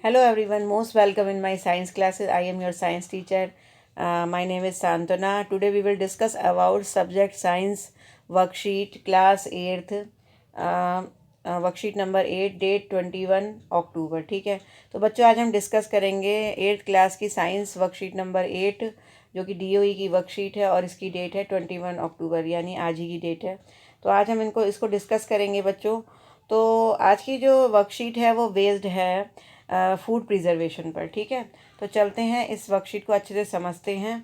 Hello everyone, most welcome in my science classes. I am your science teacher. My name is Santana. Today we will discuss about subject science worksheet class 8th worksheet number 8 date 21 October. ठीक है, तो बच्चों आज हम discuss करेंगे 8th class की science worksheet number 8 जो कि DOE की वर्कशीट है और इसकी डेट है 21 अक्टूबर, यानी आज ही की डेट है। तो आज हम इसको डिस्कस करेंगे बच्चों। तो आज की जो वर्कशीट है वो बेस्ड है फूड प्रिजर्वेशन पर। ठीक है, तो चलते हैं इस वर्कशीट को अच्छे से समझते हैं,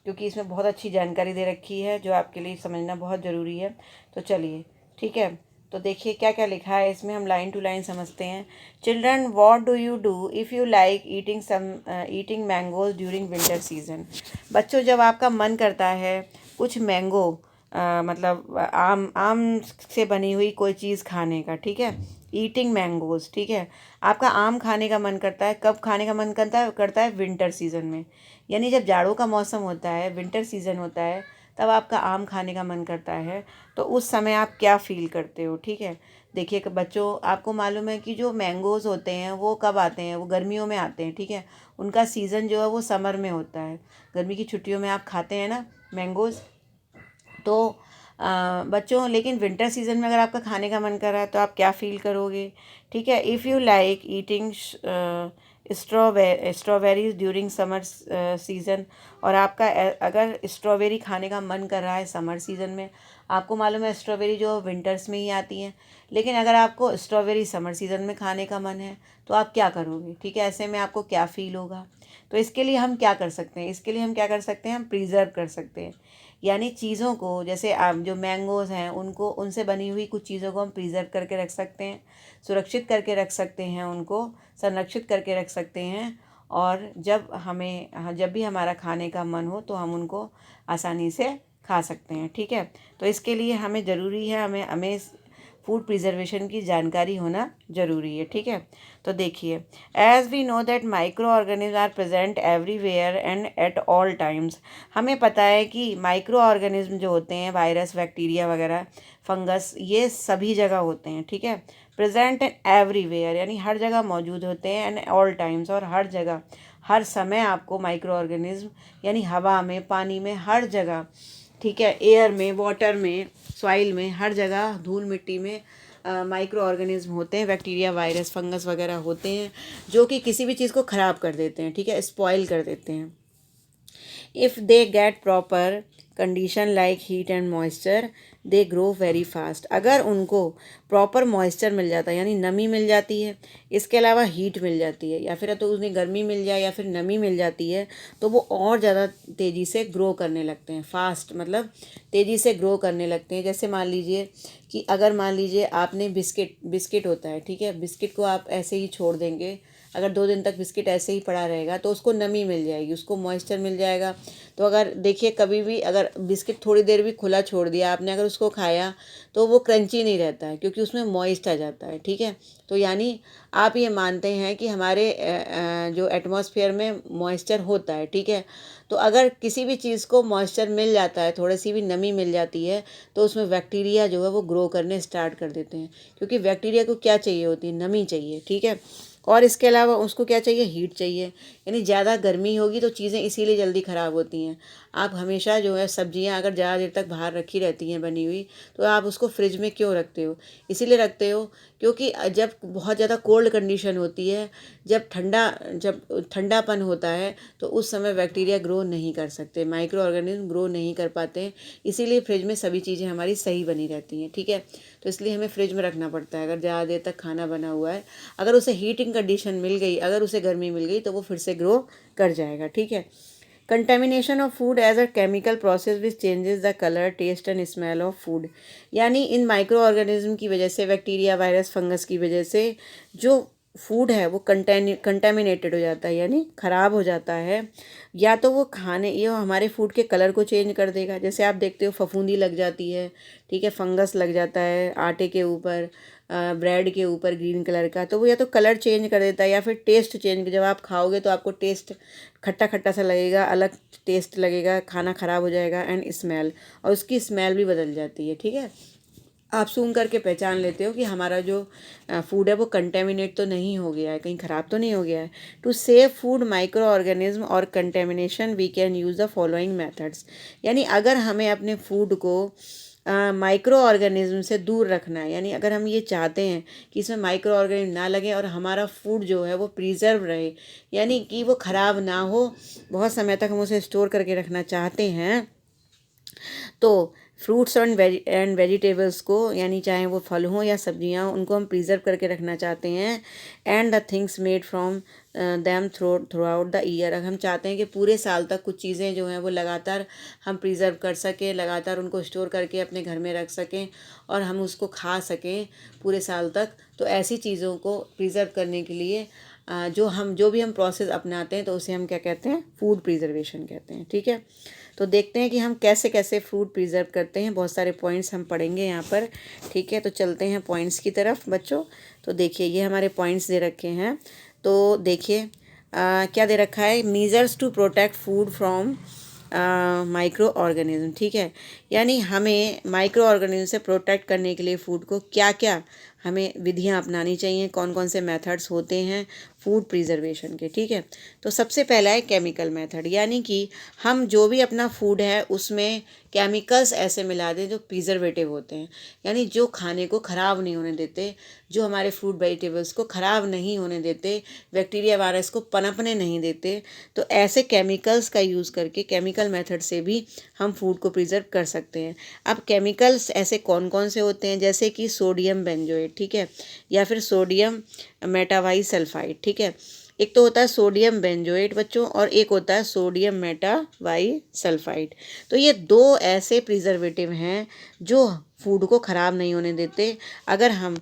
क्योंकि इसमें बहुत अच्छी जानकारी दे रखी है जो आपके लिए समझना बहुत ज़रूरी है। तो चलिए, ठीक है, तो देखिए क्या क्या लिखा है इसमें, हम लाइन टू लाइन समझते हैं। Children, what do you do if you like eating mangoes during winter season. बच्चों, जब आपका मन करता है कुछ मैंगो मतलब आम आम से बनी हुई कोई चीज़ खाने का, ठीक है, ईटिंग मैंगोज, ठीक है, आपका आम खाने का मन करता है। कब खाने का मन करता है विंटर सीजन में, यानी जब जाड़ों का मौसम होता है, विंटर सीजन होता है, तब आपका आम खाने का मन करता है। तो उस समय आप क्या फील करते हो? ठीक है, देखिए कि बच्चों, आपको मालूम है कि जो मैंगोज़ होते हैं वो कब आते हैं? वो गर्मियों में आते हैं। ठीक है, उनका सीज़न जो है वो समर में होता है। गर्मी की छुट्टियों में आप खाते हैं ना मैंगोज़। तो बच्चों, लेकिन विंटर सीजन में अगर आपका खाने का मन कर रहा है तो आप क्या फील करोगे? ठीक है, if you like eating strawberries during summer season, और आपका अगर स्ट्रॉबेरी खाने का मन कर रहा है समर सीज़न में, आपको मालूम है स्ट्रॉबेरी जो विंटर्स में ही आती हैं, लेकिन अगर आपको स्ट्रॉबेरी समर सीज़न में खाने का मन है तो आप क्या करोगे? ठीक है, ऐसे में आपको क्या फील होगा? तो इसके लिए हम क्या कर सकते हैं? इसके लिए हम क्या कर सकते हैं? हम प्रिजर्व कर सकते हैं, यानी चीज़ों को, जैसे आप जो मैंगोज़ हैं उनको, उनसे बनी हुई कुछ चीज़ों को हम प्रिजर्व करके रख सकते हैं, सुरक्षित करके रख सकते हैं, उनको संरक्षित करके रख सकते हैं। और जब भी हमारा खाने का मन हो तो हम उनको आसानी से खा सकते हैं। ठीक है, तो इसके लिए हमें ज़रूरी है, हमें हमें फूड प्रिजर्वेशन की जानकारी होना ज़रूरी है। ठीक है, तो देखिए, as we know that micro organism are present everywhere and at all times. हमें पता है कि माइक्रो ऑर्गेनिज्म जो होते हैं, वायरस, बैक्टीरिया वगैरह, फंगस, ये सभी जगह होते हैं। ठीक है, प्रेजेंट एवरीवेयर यानी हर जगह मौजूद होते हैं, एंड ऑल टाइम्स, और हर जगह, हर समय आपको माइक्रो ऑर्गेनिज्म यानी हवा में, पानी में, हर जगह, ठीक है, एयर में, वाटर में, सॉइल में, हर जगह, धूल मिट्टी में माइक्रो ऑर्गेनिज्म होते हैं, बैक्टीरिया, वायरस, फंगस वगैरह होते हैं, जो कि किसी भी चीज़ को ख़राब कर देते हैं। ठीक है, स्पॉइल कर देते हैं। If they get proper condition like heat and moisture, they grow very fast. अगर उनको प्रॉपर मॉइस्चर मिल जाता है, यानी नमी मिल जाती है, इसके अलावा हीट मिल जाती है, या फिर तो उन्हें गर्मी मिल जाए या फिर नमी मिल जाती है, तो वो और ज़्यादा तेज़ी से ग्रो करने लगते हैं। फास्ट मतलब तेज़ी से ग्रो करने लगते हैं। जैसे मान लीजिए कि अगर मान लीजिए आपने बिस्किट होता है, ठीक है, बिस्किट को आप ऐसे ही छोड़ देंगे, अगर 2 दिन तक बिस्किट ऐसे ही पड़ा रहेगा तो उसको नमी मिल जाएगी, उसको मॉइस्चर मिल जाएगा। तो अगर देखिए, कभी भी अगर बिस्किट थोड़ी देर भी खुला छोड़ दिया आपने, अगर उसको खाया तो वो क्रंची नहीं रहता है, क्योंकि उसमें मॉइस्ट आ जाता है। ठीक है, तो यानी आप ये मानते हैं कि हमारे जो एटमॉस्फेयर में मॉइस्चर होता है। ठीक है, तो अगर किसी भी चीज़ को मॉइस्चर मिल जाता है, थोड़ी सी भी नमी मिल जाती है, तो उसमें बैक्टीरिया जो है वो ग्रो करने स्टार्ट कर देते हैं, क्योंकि बैक्टीरिया को क्या चाहिए होती है? नमी चाहिए। ठीक है, और इसके अलावा उसको क्या चाहिए? हीट चाहिए, यानी ज़्यादा गर्मी होगी तो चीज़ें इसीलिए जल्दी ख़राब होती हैं। आप हमेशा जो है सब्जियां अगर ज़्यादा देर तक बाहर रखी रहती हैं बनी हुई, तो आप उसको फ्रिज में क्यों रखते हो? इसीलिए रखते हो क्योंकि जब बहुत ज़्यादा कोल्ड कंडीशन होती है, जब ठंडापन होता है, तो उस समय बैक्टीरिया ग्रो नहीं कर सकते, माइक्रो ऑर्गेनिज्म ग्रो नहीं कर पाते हैं। इसीलिए फ्रिज में सभी चीज़ें हमारी सही बनी रहती हैं। ठीक है, तो इसलिए हमें फ्रिज में रखना पड़ता है। अगर ज़्यादा देर तक खाना बना हुआ है, अगर उसे हीटिंग कंडीशन मिल गई, अगर उसे गर्मी मिल गई, तो वो फिर से ग्रो कर जाएगा। ठीक है, contamination of food as a chemical process which changes the colour, taste and smell of food. यानी इन माइक्रो ऑर्गेनिज्म की वजह से, बैक्टीरिया, वायरस, फंगस की वजह से जो फूड है वो कंटेमिनेटेड हो जाता है, यानी ख़राब हो जाता है। या तो वो खाने, ये हमारे फूड के कलर को चेंज कर देगा। जैसे आप देखते हो फफूंदी लग जाती है, ठीक है, फंगस लग जाता है आटे के ऊपर, ब्रेड के ऊपर ग्रीन कलर का, तो वो या तो कलर चेंज कर देता है या फिर टेस्ट चेंज। जब आप खाओगे तो आपको टेस्ट खट्टा खट्टा सा लगेगा, अलग टेस्ट लगेगा, खाना ख़राब हो जाएगा। एंड स्मेल, और उसकी स्मेल भी बदल जाती है। ठीक है, आप सूंघ करके पहचान लेते हो कि हमारा जो फूड है वो कंटेमिनेट तो नहीं हो गया है, कहीं ख़राब तो नहीं हो गया है। To save food micro organism और contamination we can use the following methods. यानी अगर हमें अपने फूड को माइक्रो ऑर्गेनिज्म से दूर रखना है, यानी अगर हम ये चाहते हैं कि इसमें माइक्रो ऑर्गेनिज्म ना लगे और हमारा फूड जो है वो प्रिजर्व रहे, यानी कि वो ख़राब ना हो, बहुत समय तक हम उसे स्टोर करके रखना चाहते हैं, तो फ्रूट्स एंड वेजिटेबल्स को, यानी चाहे वो फल हों या सब्जियां हों, उनको हम प्रिजर्व करके रखना चाहते हैं। And the things made from them through out the year. अगर हम चाहते हैं कि पूरे साल तक कुछ चीज़ें जो हैं वो लगातार हम प्रिजर्व कर सकें, लगातार उनको स्टोर करके अपने घर में रख सकें और हम उसको खा सकें पूरे साल तक, तो ऐसी चीज़ों को प्रिजर्व करने के लिए जो भी हम प्रोसेस अपनाते हैं तो उसे हम क्या कहते हैं, फूड प्रिजर्वेशन कहते हैं। ठीक है, तो देखते हैं कि हम कैसे कैसे फूड प्रिजर्व करते हैं। बहुत सारे पॉइंट्स हम पढ़ेंगे यहाँ पर। ठीक है, तो चलते हैं पॉइंट्स की तरफ बच्चों। तो देखिए ये हमारे पॉइंट्स दे रखे हैं। तो देखिए क्या दे रखा है, measures to protect food from micro organism. ठीक है, यानी हमें माइक्रो ऑर्गेनिज्म से प्रोटेक्ट करने के लिए फूड को क्या क्या हमें विधियां अपनानी चाहिए, कौन कौन से मेथड्स होते हैं फूड प्रिजर्वेशन के। ठीक है, तो सबसे पहला है केमिकल मेथड, यानी कि हम जो भी अपना फूड है उसमें केमिकल्स ऐसे मिला दें जो प्रिजर्वेटिव होते हैं, यानी जो खाने को ख़राब नहीं होने देते, जो हमारे फ्रूट वेजिटेबल्स को ख़राब नहीं होने देते, बैक्टीरिया वायरस को पनपने नहीं देते। तो ऐसे केमिकल्स का यूज़ करके, केमिकल मेथड से भी हम फूड को प्रिजर्व कर सकते हैं। अब केमिकल्स ऐसे कौन कौन से होते हैं, जैसे कि सोडियम बेंजोएट, ठीक है, या फिर सोडियम मेटावाई सल्फाइड। ठीक है, एक तो होता है सोडियम बेंजोएट बच्चों, और एक होता है सोडियम मेटावाई सल्फाइड। तो ये दो ऐसे प्रिजर्वेटिव हैं जो फूड को ख़राब नहीं होने देते। अगर हम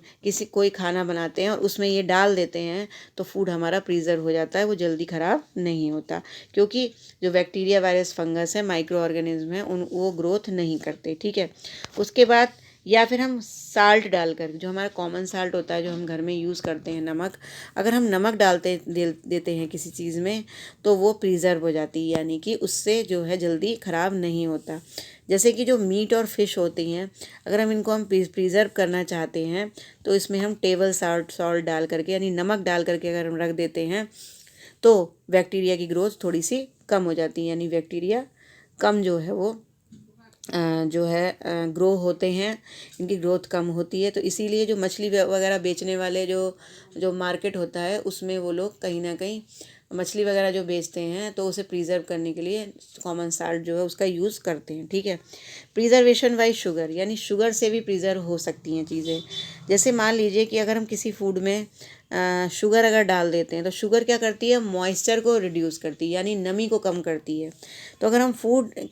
कोई खाना बनाते हैं और उसमें ये डाल देते हैं तो फूड हमारा प्रिजर्व हो जाता है, वो जल्दी ख़राब नहीं होता, क्योंकि जो बैक्टीरिया वायरस फंगस है, माइक्रो ऑर्गेनिज्म है, वो ग्रोथ नहीं करते। ठीक है, उसके बाद या फिर हम साल्ट डालकर, जो हमारा कॉमन साल्ट होता है जो हम घर में यूज़ करते हैं, नमक, अगर हम नमक देते हैं किसी चीज़ में तो वो प्रिजर्व हो जाती है, यानी कि उससे जो है जल्दी ख़राब नहीं होता। जैसे कि जो मीट और फिश होती हैं, अगर हम इनको हम प्रिजर्व करना चाहते हैं तो इसमें हम टेबल सॉल्ट डाल करके, यानी नमक डाल करके अगर हम रख देते हैं तो बैक्टीरिया की ग्रोथ थोड़ी सी कम हो जाती है, यानी बैक्टीरिया कम जो है वो ग्रो होते हैं, इनकी ग्रोथ कम होती है। तो इसीलिए जो मछली वगैरह बेचने वाले जो मार्केट होता है उसमें वो लोग कहीं ना कहीं मछली वगैरह जो बेचते हैं तो उसे प्रिजर्व करने के लिए कॉमन साल्ट जो है उसका यूज़ करते हैं। ठीक है, प्रिजर्वेशन बाय शुगर, यानी शुगर से भी प्रिजर्व हो सकती हैं चीज़ें। जैसे मान लीजिए कि अगर हम किसी फूड में शुगर अगर डाल देते हैं तो शुगर क्या करती है, मॉइस्चर को रिड्यूस करती है, यानी नमी को कम करती है। तो अगर हम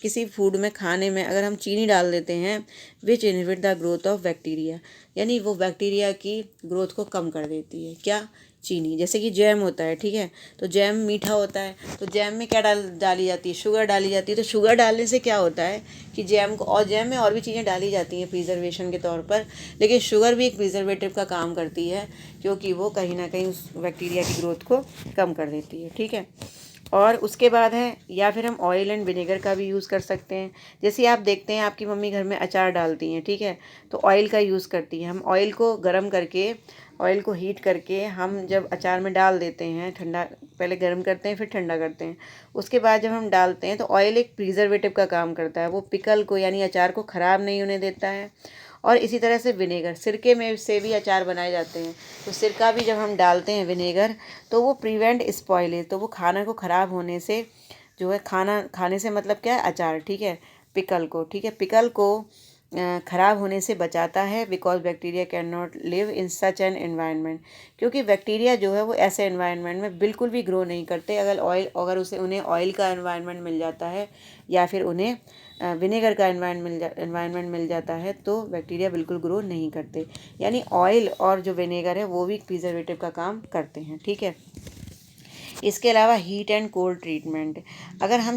किसी फूड में, खाने में अगर हम चीनी डाल देते हैं, which inhibit the growth of bacteria, यानी वो बैक्टीरिया की ग्रोथ को कम कर देती है। क्या, चीनी। जैसे कि जैम होता है, ठीक है, तो जैम मीठा होता है, तो जैम में क्या डाली जाती है, शुगर डाली जाती है। तो शुगर डालने से क्या होता है कि जैम में और भी चीज़ें डाली जाती हैं प्रिजर्वेशन के तौर पर, लेकिन शुगर भी एक प्रिजर्वेटिव का काम करती है, क्योंकि वो कहीं ना कहीं उस बैक्टीरिया की ग्रोथ को कम कर देती है। ठीक है, और उसके बाद है, या फिर हम ऑयल एंड विनेगर का भी यूज़ कर सकते हैं। जैसे आप देखते हैं आपकी मम्मी घर में अचार डालती हैं, ठीक है, तो ऑयल का यूज़ करती है। हम ऑयल को गर्म करके, ऑयल को हीट करके हम जब अचार में डाल देते हैं, ठंडा पहले गर्म करते हैं फिर ठंडा करते हैं, उसके बाद जब हम डालते हैं तो ऑयल एक प्रिजर्वेटिव का काम करता है, वो पिकल को, यानी अचार को ख़राब नहीं होने देता है। और इसी तरह से विनेगर, सिरके में से भी अचार बनाए जाते हैं, तो सिरका भी जब हम डालते हैं विनेगर तो वो प्रिवेंट स्पॉइलेज, तो वो खाना को ख़राब होने से जो है, खाने से मतलब क्या है, अचार, ठीक है, पिकल को, ठीक है, पिकल को ख़राब होने से बचाता है। Because bacteria can not live in such an environment, क्योंकि बैक्टीरिया जो है वो ऐसे एनवायरनमेंट में बिल्कुल भी ग्रो नहीं करते। अगर उन्हें ऑयल का एनवायरनमेंट मिल जाता है या फिर उन्हें विनेगर का एनवायरनमेंट मिल जाता है तो बैक्टीरिया बिल्कुल ग्रो नहीं करते। यानी ऑयल और जो विनेगर है वो भी प्रिजर्वेटिव का काम करते हैं। ठीक है, इसके अलावा हीट एंड कोल्ड ट्रीटमेंट, अगर हम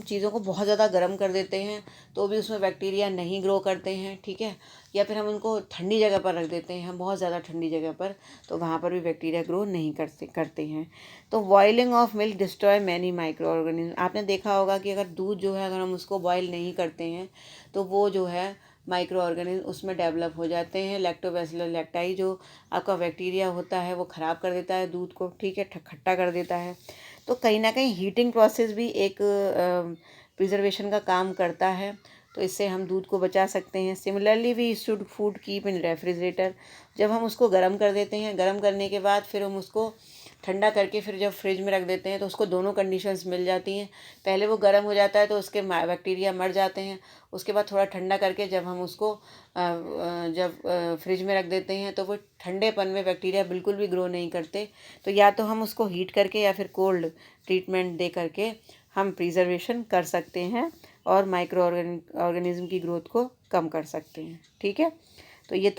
चीज़ों को बहुत ज़्यादा गर्म कर देते हैं तो भी उसमें बैक्टीरिया नहीं ग्रो करते हैं। ठीक है, या फिर हम उनको ठंडी जगह पर रख देते हैं, हम बहुत ज़्यादा ठंडी जगह पर, तो वहाँ पर भी बैक्टीरिया ग्रो नहीं करते हैं। तो boiling of milk destroy many micro organism, आपने देखा होगा कि अगर दूध जो है, अगर हम उसको बॉयल नहीं करते हैं तो वो जो है माइक्रो ऑर्गेनिज्म उसमें डेवलप हो जाते हैं। लैक्टोबैसिलस लैक्टाई जो आपका बैक्टीरिया होता है वो ख़राब कर देता है दूध को, ठीक है, खट्टा कर देता है। तो कहीं ना कहीं हीटिंग प्रोसेस भी एक प्रिजर्वेशन का काम करता है, तो इससे हम दूध को बचा सकते हैं। Similarly we should food keep in refrigerator. जब हम उसको गर्म कर देते हैं, गर्म करने के बाद फिर हम उसको ठंडा करके फिर जब फ्रिज में रख देते हैं तो उसको दोनों कंडीशंस मिल जाती हैं। पहले वो गर्म हो जाता है तो उसके बैक्टीरिया मर जाते हैं, उसके बाद थोड़ा ठंडा करके जब हम उसको जब फ्रिज में रख देते हैं तो वो ठंडेपन में बैक्टीरिया बिल्कुल भी ग्रो नहीं करते। तो या तो हम उसको हीट करके या फिर कोल्ड ट्रीटमेंट दे करके हम प्रिजर्वेशन कर सकते हैं और माइक्रो ऑर्गेनिज्म की ग्रोथ को कम कर सकते हैं, ठीक है। तो ये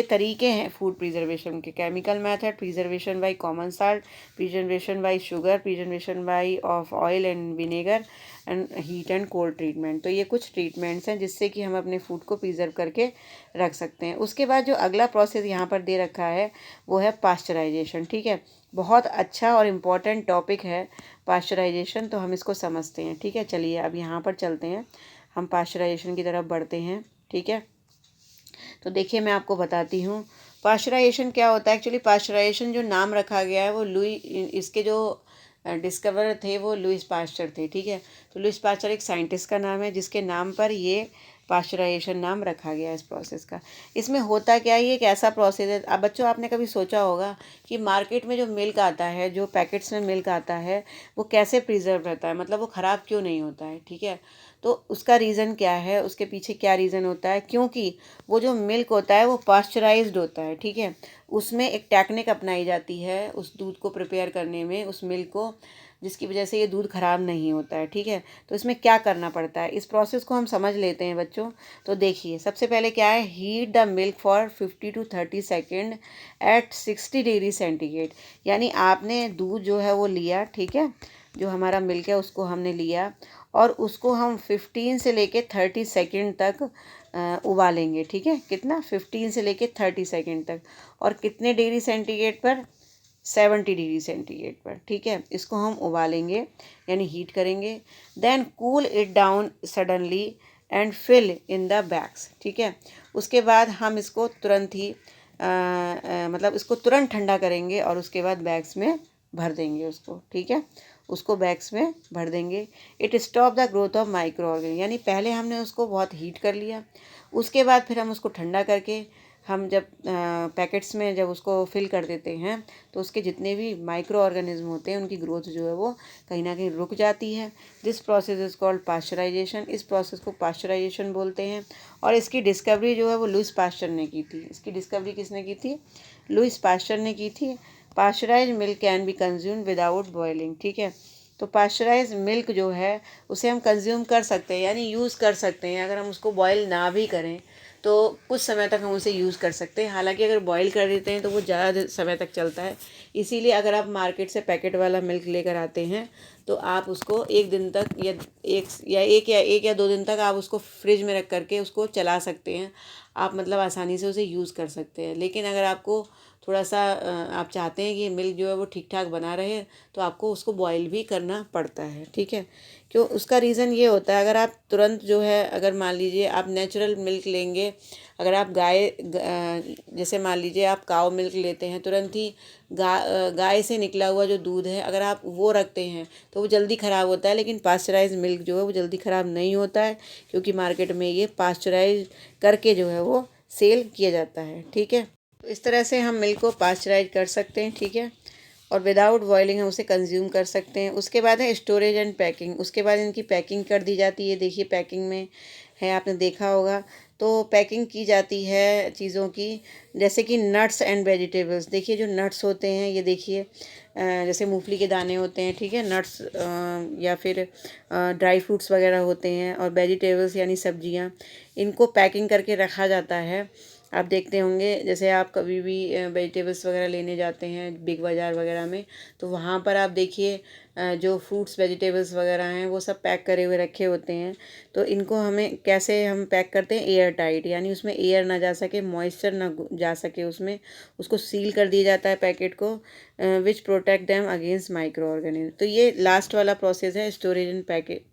तरीके हैं फूड प्रिजर्वेशन के। Chemical method, preservation by common salt, preservation by sugar, preservation by of oil and vinegar and heat and cold treatment. तो ये कुछ ट्रीटमेंट्स हैं जिससे कि हम अपने फूड को प्रिजर्व करके रख सकते हैं। उसके बाद जो अगला प्रोसेस यहाँ पर दे रखा है वो है पास्चराइजेशन, ठीक है। बहुत अच्छा और इम्पॉर्टेंट टॉपिक है पास्चराइजेशन, तो हम इसको समझते हैं, ठीक है। चलिए अब यहाँ पर चलते हैं, हम पास्चराइजेशन की तरफ बढ़ते हैं, ठीक है। तो देखिए मैं आपको बताती हूँ पास्चराइजेशन क्या होता है। एक्चुअली पास्चराइजेशन जो नाम रखा गया है वो इसके जो डिस्कवर थे वो लुईस पास्चर थे, ठीक है। तो लुईस पास्चर एक साइंटिस्ट का नाम है जिसके नाम पर ये पास्चराइजेशन नाम रखा गया है इस प्रोसेस का। इसमें होता क्या है, ये एक ऐसा प्रोसेस है। अब बच्चों आपने कभी सोचा होगा कि मार्केट में जो मिल्क आता है, जो पैकेट्स में मिल्क आता है, वो कैसे प्रिजर्व रहता है, मतलब वो ख़राब क्यों नहीं होता है, ठीक है। तो उसका रीज़न क्या है, उसके पीछे क्या रीज़न होता है, क्योंकि वो जो मिल्क होता है वो पास्चराइज्ड होता है, ठीक है। उसमें एक टेक्निक अपनाई जाती है उस दूध को प्रिपेयर करने में, उस मिल्क को, जिसकी वजह से ये दूध ख़राब नहीं होता है, ठीक है। तो इसमें क्या करना पड़ता है, इस प्रोसेस को हम समझ लेते हैं बच्चों। तो देखिए सबसे पहले क्या है, heat the milk for 50 to 30 second at 60 degree centigrade. यानी आपने दूध जो है वो लिया, ठीक है, जो हमारा मिल्क है उसको हमने लिया और उसको हम 15 से लेके 30 सेकेंड तक उबालेंगे, ठीक है। कितना, 15 से लेके 30 सेकेंड तक। और कितने डिग्री सेंटीग्रेड पर, 70 डिग्री सेंटीग्रेड पर, ठीक है। इसको हम उबालेंगे यानी हीट करेंगे। Then cool it down suddenly and fill in the bags, ठीक है। उसके बाद हम इसको तुरंत ही मतलब इसको तुरंत ठंडा करेंगे और उसके बाद बैग्स में भर देंगे उसको, ठीक है। उसको बैग्स में भर देंगे। It stop the growth of micro organism, यानी पहले हमने उसको बहुत हीट कर लिया, उसके बाद फिर हम उसको ठंडा करके हम जब पैकेट्स में जब उसको फिल कर देते हैं तो उसके जितने भी माइक्रो ऑर्गेनिज्म होते हैं उनकी ग्रोथ जो है वो कहीं ना कहीं रुक जाती है। This process is called pasteurisation. इस प्रोसेस को पास्चराइजेशन बोलते हैं। और इसकी डिस्कवरी जो है वो लुईस पास्चर ने की थी। इसकी डिस्कवरी किसने की थी, लुईस पास्चर ने की थी। Pasteurise milk can be consume without boiling, ठीक है। तो पास्चराइज मिल्क जो है उसे हम कंज्यूम कर सकते हैं, यानी यूज़ कर सकते हैं। अगर हम उसको बॉयल ना भी करें तो कुछ समय तक हम उसे यूज़ कर सकते हैं। हालांकि अगर बॉयल कर देते हैं तो वो ज़्यादा समय तक चलता है। इसीलिए अगर आप मार्केट से पैकेट वाला मिल्क लेकर आते हैं तो आप उसको एक दिन तक एक या दो दिन तक आप उसको फ्रिज में रख करके उसको चला सकते हैं। आप मतलब आसानी से उसे यूज़ कर सकते हैं। लेकिन अगर आपको थोड़ा सा आप चाहते हैं कि मिल्क जो है वो ठीक ठाक बना रहे तो आपको उसको बॉईल भी करना पड़ता है, ठीक है। क्यों, उसका रीज़न ये होता है, अगर आप तुरंत जो है, अगर मान लीजिए आप नेचुरल मिल्क लेंगे, अगर आप जैसे मान लीजिए आप काऊ मिल्क लेते हैं, तुरंत ही गाय से निकला हुआ जो दूध है अगर आप वो रखते हैं तो वो जल्दी ख़राब होता है। लेकिन पास्चराइज मिल्क जो है वो जल्दी ख़राब नहीं होता है, क्योंकि मार्केट में ये पास्चराइज करके जो है वो सेल किया जाता है, ठीक है। तो इस तरह से हम मिल्क को पास्चराइज कर सकते हैं, ठीक है। और विदाउट बॉइलिंग हम उसे कंज्यूम कर सकते हैं। उसके बाद है स्टोरेज एंड पैकिंग। उसके बाद इनकी पैकिंग कर दी जाती है। देखिए पैकिंग में है, आपने देखा होगा, तो पैकिंग की जाती है चीज़ों की, जैसे कि नट्स एंड वेजिटेबल्स। देखिए जो नट्स होते हैं, ये देखिए जैसे मूंगफली के दाने होते हैं, ठीक है, नट्स या फिर ड्राई फ्रूट्स वगैरह होते हैं, और वेजिटेबल्स यानी सब्जियां, इनको पैकिंग करके रखा जाता है। आप देखते होंगे जैसे आप कभी भी वेजिटेबल्स वगैरह लेने जाते हैं बिग बाज़ार वगैरह में, तो वहाँ पर आप देखिए जो फ्रूट्स वेजिटेबल्स वगैरह हैं वो सब पैक करे हुए रखे होते हैं। तो इनको हमें कैसे हम पैक करते हैं, एयर टाइट, यानी उसमें एयर ना जा सके, मॉइस्चर ना जा सके उसमें, उसको सील कर दिया जाता है पैकेट को, विच protect them against micro organism. तो ये लास्ट वाला प्रोसेस है, स्टोरेज एंड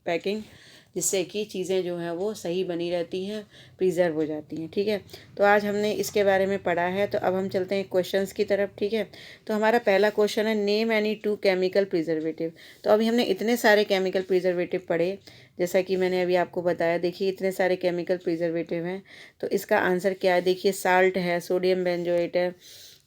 पैकिंग, जिससे कि चीज़ें जो हैं वो सही बनी रहती हैं, प्रिजर्व हो जाती हैं। ठीक है, तो आज हमने इसके बारे में पढ़ा है। तो अब हम चलते हैं क्वेश्चंस की तरफ। ठीक है, तो हमारा पहला क्वेश्चन है नेम एनी 2 केमिकल प्रिजर्वेटिव। तो अभी हमने इतने सारे केमिकल प्रिजर्वेटिव पढ़े, जैसा कि मैंने अभी आपको बताया। देखिए इतने सारे केमिकल प्रिजर्वेटिव हैं, तो इसका आंसर क्या है? देखिए साल्ट है, सोडियम बेंजोएट है,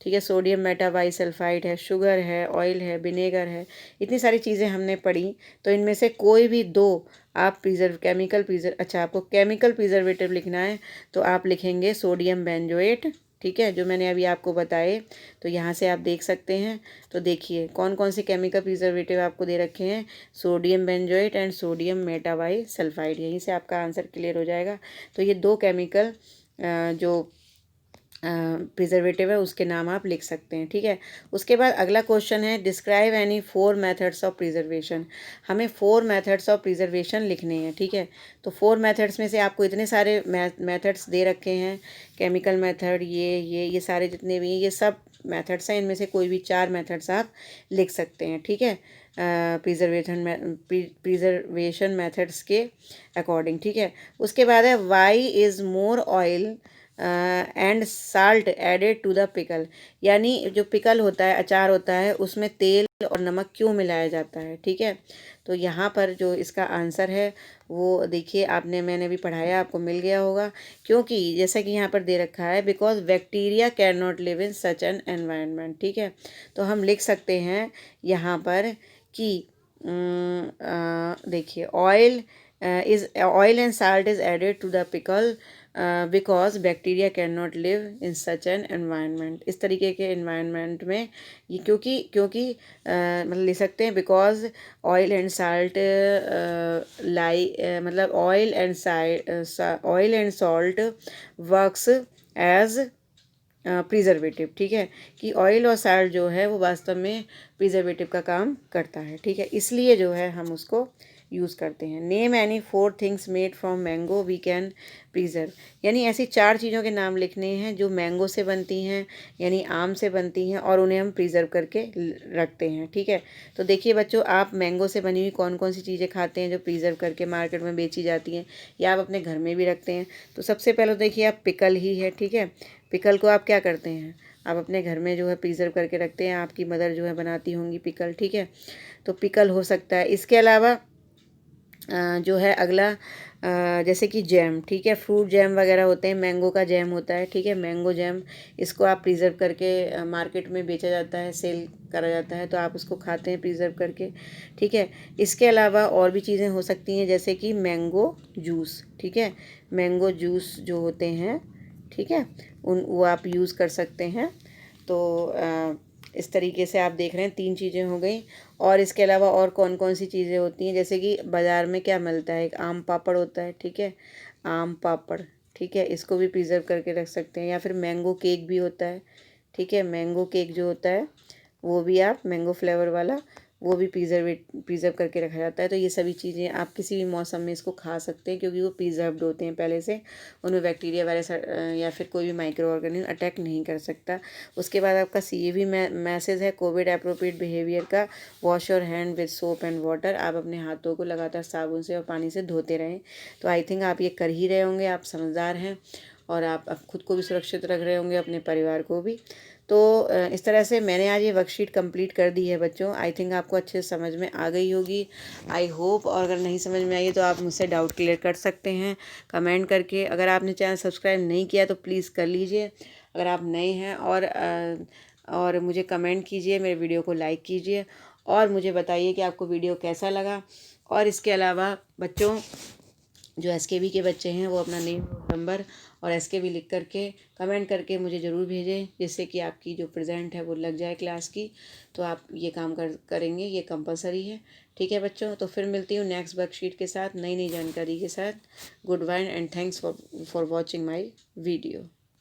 ठीक है, सोडियम मेटाबाइसल्फाइड है, शुगर है, ऑयल है, विनेगर है। इतनी सारी चीज़ें हमने पढ़ी, तो इनमें से कोई भी दो आप अच्छा आपको केमिकल प्रिजर्वेटिव लिखना है तो आप लिखेंगे सोडियम बेंजोएट। ठीक है, जो मैंने अभी आपको बताए, तो यहाँ से आप देख सकते हैं। तो देखिए कौन कौन से केमिकल प्रिजर्वेटिव आपको दे रखे हैं, sodium benzoate and sodium metabisulphide. यहीं से आपका आंसर क्लियर हो जाएगा। तो ये दो केमिकल जो प्रिजर्वेटिव है उसके नाम आप लिख सकते हैं। ठीक है, उसके बाद अगला क्वेश्चन है describe any 4 methods of preservation. हमें 4 मेथड्स ऑफ प्रिजर्वेशन लिखने हैं। ठीक है, तो 4 मेथड्स में से आपको इतने सारे मेथड्स दे रखे हैं, केमिकल मेथड, ये सारे जितने भी ये सब मेथड्स हैं, इनमें से कोई भी 4 मेथड्स आप लिख सकते हैं। ठीक है, प्रिजर्वेशन मेथड्स के अकॉर्डिंग। ठीक है, उसके बाद है why is more oil and salt added to the pickle. यानी जो पिकल होता है, अचार होता है, उसमें तेल और नमक क्यों मिलाया जाता है। ठीक है, तो यहाँ पर जो इसका आंसर है वो देखिए मैंने भी पढ़ाया, आपको मिल गया होगा। क्योंकि जैसा कि यहाँ पर दे रखा है because bacteria can not live in such an environment. ठीक है, तो हम लिख सकते हैं यहाँ पर कि देखिए oil and salt is added to the pickle because bacteria can not live in such an environment. इस तरीके के एनवायरनमेंट में ये क्योंकि मतलब लिख सकते हैं बिकॉज ऑयल एंड साल्ट मतलब oil and salt works as preservative. ठीक है, कि ऑयल और साल्ट जो है वो वास्तव में प्रिजर्वेटिव का काम करता है। ठीक है, इसलिए जो है हम उसको यूज़ करते हैं। Name any 4 things made from mango we can preserve. यानी ऐसी 4 चीज़ों के नाम लिखने हैं जो मैंगो से बनती हैं, यानी आम से बनती हैं, और उन्हें हम प्रिजर्व करके रखते हैं। ठीक है, तो देखिए बच्चों, आप मैंगो से बनी हुई कौन कौन सी चीज़ें खाते हैं जो प्रिजर्व करके मार्केट में बेची जाती हैं या आप अपने घर में भी रखते हैं। तो सबसे पहले देखिए आप पिकल ही है। ठीक है, पिकल को आप क्या करते हैं, आप अपने घर में जो है प्रिजर्व करके रखते हैं, आपकी मदर जो है बनाती होंगी पिकल। ठीक है, तो पिकल हो सकता है। इसके अलावा जो है अगला जैसे कि जैम। ठीक है, फ्रूट जैम वगैरह होते हैं, मैंगो का जैम होता है। ठीक है, मैंगो जैम, इसको आप प्रिजर्व करके मार्केट में बेचा जाता है, सेल करा जाता है, तो आप उसको खाते हैं प्रिजर्व करके। ठीक है, इसके अलावा और भी चीज़ें हो सकती हैं जैसे कि मैंगो जूस। ठीक है, मैंगो जूस जो होते हैं, ठीक है, वो आप यूज़ कर सकते हैं। तो इस तरीके से आप देख रहे हैं 3 चीज़ें हो गई। और इसके अलावा और कौन कौन सी चीज़ें होती हैं, जैसे कि बाज़ार में क्या मिलता है, एक आम पापड़ होता है। ठीक है, आम पापड़, ठीक है, इसको भी प्रिजर्व करके रख सकते हैं। या फिर मैंगो केक भी होता है। ठीक है, मैंगो केक जो होता है वो भी आप मैंगो फ्लेवर वाला वो भी प्रिजर्व करके रखा जाता है। तो ये सभी चीज़ें आप किसी भी मौसम में इसको खा सकते हैं क्योंकि वो प्रिजर्व्ड होते हैं पहले से, उनमें बैक्टीरिया वायरस या फिर कोई भी माइक्रो ऑर्गेनिज्म अटैक नहीं कर सकता। उसके बाद आपका ये भी मैसेज है कोविड अप्रोप्रिएट बिहेवियर का, wash your hand with soap and water. आप अपने हाथों को लगातार साबुन से और पानी से धोते रहें। तो आई थिंक आप ये कर ही रहे होंगे, आप समझदार हैं और आप खुद को भी सुरक्षित रख रहे होंगे, अपने परिवार को भी। तो इस तरह से मैंने आज ये वर्कशीट कंप्लीट कर दी है बच्चों। आई थिंक आपको अच्छे से समझ में आ गई होगी, आई होप। और अगर नहीं समझ में आई है तो आप मुझसे डाउट क्लियर कर सकते हैं कमेंट करके। अगर आपने चैनल सब्सक्राइब नहीं किया तो प्लीज़ कर लीजिए अगर आप नए हैं। और मुझे कमेंट कीजिए, मेरे वीडियो को लाइक कीजिए और मुझे बताइए कि आपको वीडियो कैसा लगा। और इसके अलावा बच्चों, जो एसकेवी के बच्चे हैं वो अपना नेम, नंबर और एसकेवी लिख करके कमेंट करके मुझे ज़रूर भेजें, जिससे कि आपकी जो प्रेजेंट है वो लग जाए क्लास की। तो आप ये काम करेंगे, ये कंपलसरी है। ठीक है बच्चों, तो फिर मिलती हूँ नेक्स्ट वर्कशीट के साथ, नई नई जानकारी के साथ। Good bye and thanks for watching my video.